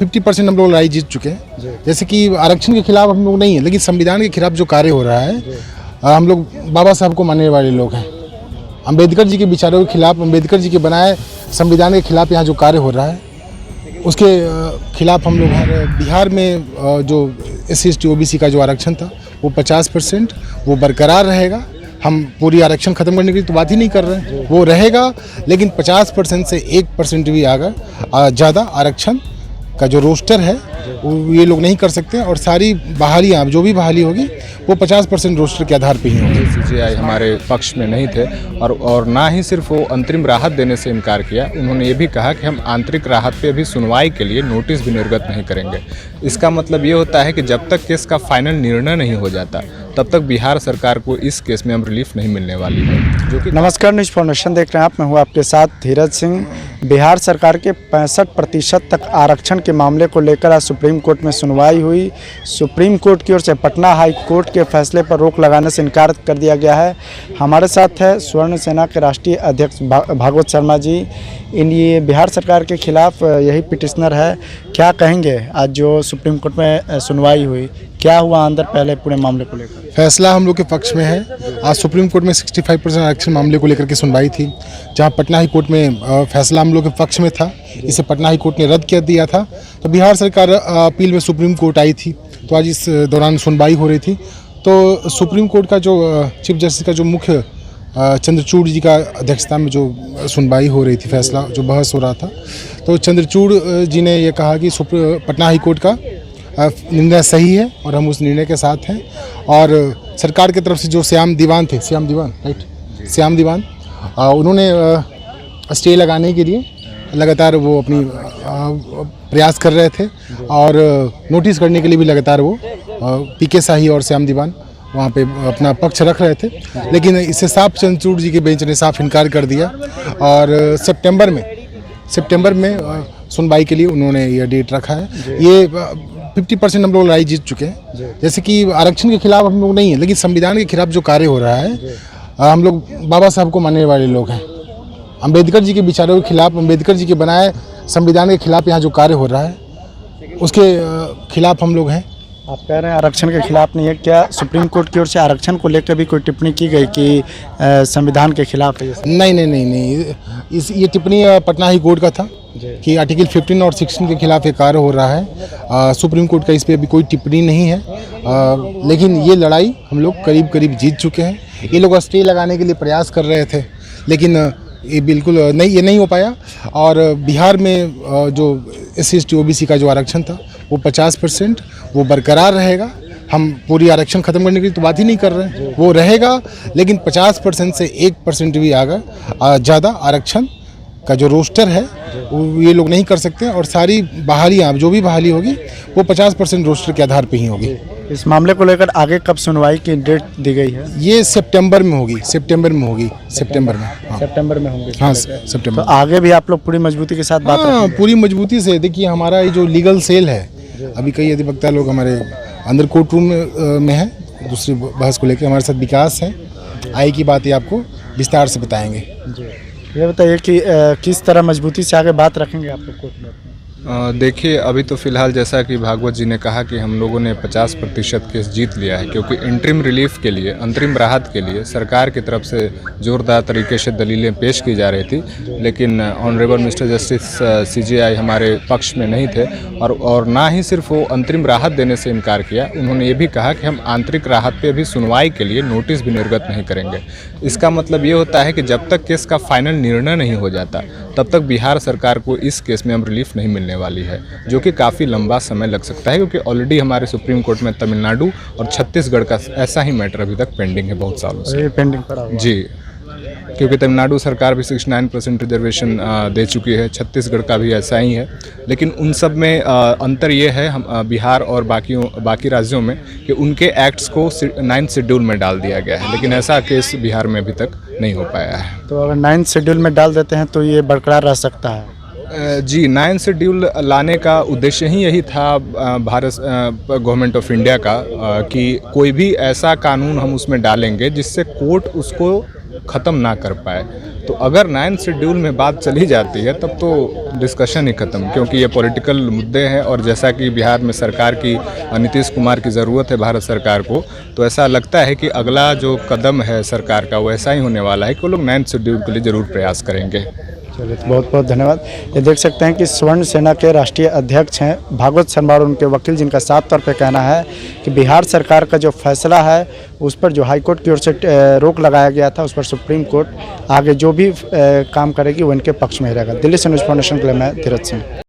50% हम लोग लड़ाई जीत चुके हैं। जैसे कि आरक्षण के खिलाफ हम लोग नहीं है, लेकिन संविधान के खिलाफ जो कार्य हो रहा है, हम लोग बाबा साहब को मानने वाले लोग हैं। अम्बेडकर जी के विचारों के खिलाफ, अम्बेडकर जी के बनाए संविधान के खिलाफ यहाँ जो कार्य हो रहा है, उसके खिलाफ हम लोग बिहार में जो SC/ST OBC का जो आरक्षण था वो 50% वो बरकरार रहेगा। हम पूरी आरक्षण खत्म करने की तो बात ही नहीं कर रहे हैं, वो रहेगा, लेकिन 50% से 1% भी ज़्यादा आरक्षण का जो रोस्टर है वो ये लोग नहीं कर सकते। और सारी बहालियाँ जो भी बहाली होगी वो 50% रोस्टर के आधार पे ही होगी। CJI हमारे पक्ष में नहीं थे और ना ही सिर्फ वो अंतरिम राहत देने से इनकार किया, उन्होंने ये भी कहा कि हम आंतरिक राहत पे अभी सुनवाई के लिए नोटिस भी निर्गत नहीं करेंगे। इसका मतलब ये होता है कि जब तक केस का फाइनल निर्णय नहीं हो जाता तब तक बिहार सरकार को इस केस में हम रिलीफ नहीं मिलने वाली है। जो कि नमस्कार, न्यूज़ फाउंडेशन देख रहे हैं आप, मैं हूं आपके साथ धीरज सिंह। बिहार सरकार के 65% तक आरक्षण के मामले को लेकर आज सुप्रीम कोर्ट में सुनवाई हुई। सुप्रीम कोर्ट की ओर से पटना हाई कोर्ट के फैसले पर रोक लगाने से इनकार कर दिया गया है। हमारे साथ है स्वर्ण सेना के राष्ट्रीय अध्यक्ष भागवत शर्मा जी। ये बिहार सरकार के खिलाफ यही पिटिशनर है, क्या कहेंगे आज जो सुप्रीम कोर्ट में सुनवाई हुई, क्या हुआ अंदर पहले पूरे मामले को लेकर? फैसला हम लोग के पक्ष में है। आज सुप्रीम कोर्ट में 65% आरक्षण मामले को लेकर के सुनवाई थी, जहां पटना हाई कोर्ट में फैसला हम लोग के पक्ष में था। इसे पटना हाई कोर्ट ने रद्द कर दिया था, तो बिहार सरकार अपील में सुप्रीम कोर्ट आई थी, तो आज इस दौरान सुनवाई हो रही थी। तो सुप्रीम कोर्ट का जो चीफ जस्टिस का जो मुख्य चंद्रचूड़ जी का अध्यक्षता में जो सुनवाई हो रही थी, फैसला जो बहस हो रहा था, तो चंद्रचूड़ जी ने ये कहा कि पटना हाई कोर्ट का निर्णय सही है और हम उस निर्णय के साथ हैं। और सरकार की तरफ से जो श्याम दीवान, उन्होंने स्टे लगाने के लिए लगातार वो अपनी प्रयास कर रहे थे और नोटिस करने के लिए भी लगातार वो PK शाही और श्याम दीवान वहाँ पे अपना पक्ष रख रहे थे, लेकिन इससे साफ चंद्रचूड़ जी के बेंच ने साफ इनकार कर दिया। और सितंबर में सुनवाई के लिए उन्होंने ये डेट रखा है। ये 50% हम लोग लड़ाई जीत चुके हैं। जैसे कि आरक्षण के खिलाफ हम लोग नहीं है, लेकिन संविधान के खिलाफ जो कार्य हो रहा है, हम लोग बाबा साहब को मानने वाले लोग हैं। अम्बेडकर जी के विचारों के खिलाफ, अम्बेडकर जी के बनाए संविधान के खिलाफ यहाँ जो कार्य हो रहा है, उसके खिलाफ हम लोग हैं। आप कह रहे हैं आरक्षण के खिलाफ नहीं है, क्या सुप्रीम कोर्ट की ओर से आरक्षण को लेकर भी कोई टिप्पणी की गई कि संविधान के खिलाफ है? नहीं, ये टिप्पणी पटना हाई कोर्ट का था कि आर्टिकल 15 और 16 के खिलाफ ये कार्य हो रहा है। सुप्रीम कोर्ट का इस पर अभी कोई टिप्पणी नहीं है, लेकिन ये लड़ाई हम लोग करीब जीत चुके हैं। ये लोग स्टे लगाने के लिए प्रयास कर रहे थे, लेकिन ये बिल्कुल नहीं हो पाया। और बिहार में जो SC/ST OBC का जो आरक्षण था वो 50% वो बरकरार रहेगा। हम पूरी आरक्षण खत्म करने की तो बात ही नहीं कर रहे हैं, वो रहेगा, लेकिन 50% से 1% भी ज़्यादा आरक्षण का जो रोस्टर है वो ये लोग नहीं कर सकते। और सारी बहालियाँ जो भी बहाली होगी वो 50% रोस्टर के आधार पे ही होगी। इस मामले को लेकर आगे कब सुनवाई की डेट दी गई है? ये सितंबर में होगी। हाँ। सितंबर में होंगे? हाँ, सितंबर। तो आगे भी आप लोग पूरी मजबूती के साथ बात रखेंगे? पूरी मजबूती से। देखिए, हमारा ये जो लीगल सेल है, अभी कई अधिवक्ता लोग हमारे अंदर कोर्ट रूम में है, दूसरी बहस को लेकर। हमारे साथ विकास है, आई की बातें आपको विस्तार से बताएंगे। ये बताइए कि किस तरह मजबूती से आगे बात रखेंगे आप लोग कोर्ट में? देखिए, अभी तो फिलहाल जैसा कि भागवत जी ने कहा कि हम लोगों ने 50% केस जीत लिया है, क्योंकि इंटरिम रिलीफ के लिए, अंतरिम राहत के लिए सरकार की तरफ से जोरदार तरीके से दलीलें पेश की जा रही थी, लेकिन ऑनरेबल मिस्टर जस्टिस CJI हमारे पक्ष में नहीं थे और ना ही सिर्फ वो अंतरिम राहत देने से इनकार किया, उन्होंने ये भी कहा कि हम आंतरिक राहत पे अभी सुनवाई के लिए नोटिस भी निर्गत नहीं करेंगे। इसका मतलब ये होता है कि जब तक केस का फाइनल निर्णय नहीं हो जाता तब तक बिहार सरकार को इस केस में हम रिलीफ नहीं मिलने वाली है, जो कि काफ़ी लंबा समय लग सकता है, क्योंकि ऑलरेडी हमारे सुप्रीम कोर्ट में तमिलनाडु और छत्तीसगढ़ का ऐसा ही मैटर अभी तक पेंडिंग है बहुत सालों से। पेंडिंग पड़ा हुआ जी, क्योंकि तमिलनाडु सरकार भी 69% रिजर्वेशन दे चुकी है, छत्तीसगढ़ का भी ऐसा ही है। लेकिन उन सब में अंतर ये है हम बिहार और बाकी राज्यों में कि उनके एक्ट्स को 9th शेड्यूल में डाल दिया गया है, लेकिन ऐसा केस बिहार में अभी तक नहीं हो पाया है। तो अगर 9th शेड्यूल में डाल देते हैं तो ये बरकरार रह सकता है? जी, 9th शेड्यूल लाने का उद्देश्य ही यही था भारत गवर्नमेंट ऑफ इंडिया का कि कोई भी ऐसा कानून हम उसमें डालेंगे जिससे कोर्ट उसको ख़त्म ना कर पाए। तो अगर 9th शेड्यूल में बात चली जाती है तब तो डिस्कशन ही ख़त्म, क्योंकि ये पॉलिटिकल मुद्दे हैं और जैसा कि बिहार में सरकार की नीतीश कुमार की ज़रूरत है भारत सरकार को, तो ऐसा लगता है कि अगला जो कदम है सरकार का वो ऐसा ही होने वाला है कि वो लोग 9th शेड्यूल के लिए ज़रूर प्रयास करेंगे। चलिए, तो बहुत बहुत धन्यवाद। ये देख सकते हैं कि स्वर्ण सेना के राष्ट्रीय अध्यक्ष हैं भागवत शर्मा और उनके वकील, जिनका साफ तौर पे कहना है कि बिहार सरकार का जो फैसला है उस पर जो हाईकोर्ट की ओर से रोक लगाया गया था उस पर सुप्रीम कोर्ट आगे जो भी काम करेगी वो इनके पक्ष में ही रहेगा। दिल्ली से न्यूज़ फाउंडेशन के लिए मैं धीरज सिंह।